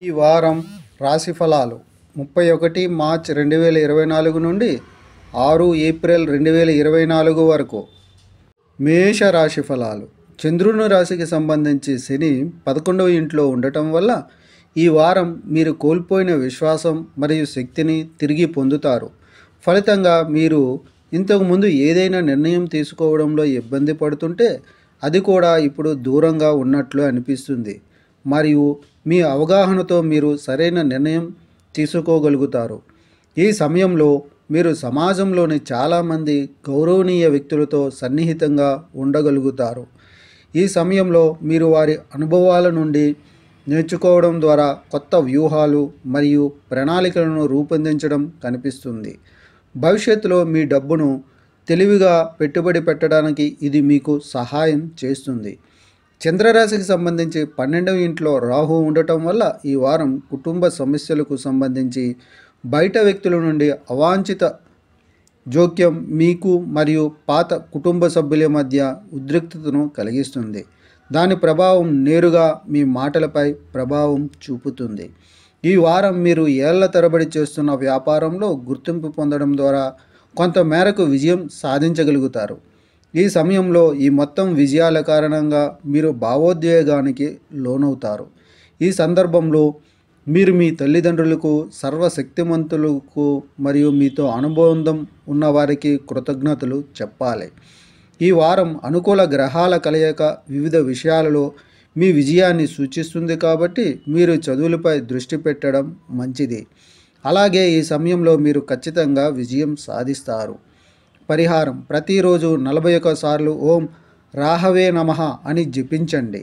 ఈ వారం రాశి ఫలాలు 31 మార్చ్ 2024 నుండి 6 ఏప్రిల్ 2024 వరకు. మేష రాశి ఫలాలు. చంద్రుని రాశికి సంబంధించి శని 11వ ఇంట్లో ఉండటం వల్ల ఈ వారం మీరు కోల్పోయిన విశ్వాసం మరియు శక్తిని తిరిగి పొందుతారు. ఫలితంగా మీరు ఇంతకుముందు ఏదైనా నిర్ణయం తీసుకోవడంలో ఇబ్బంది పడుతుంటే అది కూడా ఇప్పుడు దూరంగా ఉన్నట్లు అనిపిస్తుంది. మరియు మీ అవగాహనతో మీరు సరైన నిర్ణయం తీసుకోగలుగుతారు. ఈ సమయంలో మీరు సమాజంలోని చాలామంది గౌరవనీయ వ్యక్తులతో సన్నిహితంగా ఉండగలుగుతారు. ఈ సమయంలో మీరు వారి అనుభవాల నుండి నేర్చుకోవడం ద్వారా కొత్త వ్యూహాలు మరియు ప్రణాళికలను రూపొందించడం కనిపిస్తుంది. భవిష్యత్తులో మీ డబ్బును తెలివిగా పెట్టుబడి పెట్టడానికి ఇది మీకు సహాయం చేస్తుంది. చంద్రరాశికి సంబంధించి 12వ ఇంట్లో రాహు ఉండటం వల్ల ఈ వారం కుటుంబ సమస్యలకు సంబంధించి బయట వ్యక్తుల నుండి అవాంఛిత జోక్యం మీకు మరియు పాత కుటుంబ సభ్యుల మధ్య ఉద్రిక్తతను కలిగిస్తుంది. దాని ప్రభావం నేరుగా మీ మాటలపై ప్రభావం చూపుతుంది. ఈ వారం మీరు ఏళ్ల తరబడి చేస్తున్న వ్యాపారంలో గుర్తింపు పొందడం ద్వారా కొంత మేరకు విజయం సాధించగలుగుతారు. ఈ సమయంలో ఈ మొత్తం విజయాల కారణంగా మీరు భావోద్వేగానికి లోనవుతారు. ఈ సందర్భంలో మీరు మీ తల్లిదండ్రులకు, సర్వశక్తిమంతులకు మరియు మీతో అనుబంధం ఉన్నవారికి కృతజ్ఞతలు చెప్పాలి. ఈ వారం అనుకూల గ్రహాల కలయిక వివిధ విషయాలలో మీ విజయాన్ని సూచిస్తుంది కాబట్టి మీరు చదువులపై దృష్టి పెట్టడం మంచిది. అలాగే ఈ సమయంలో మీరు ఖచ్చితంగా విజయం సాధిస్తారు. పరిహారం: ప్రతిరోజు 41 సార్లు ఓం రాహవే నమః అని జపించండి.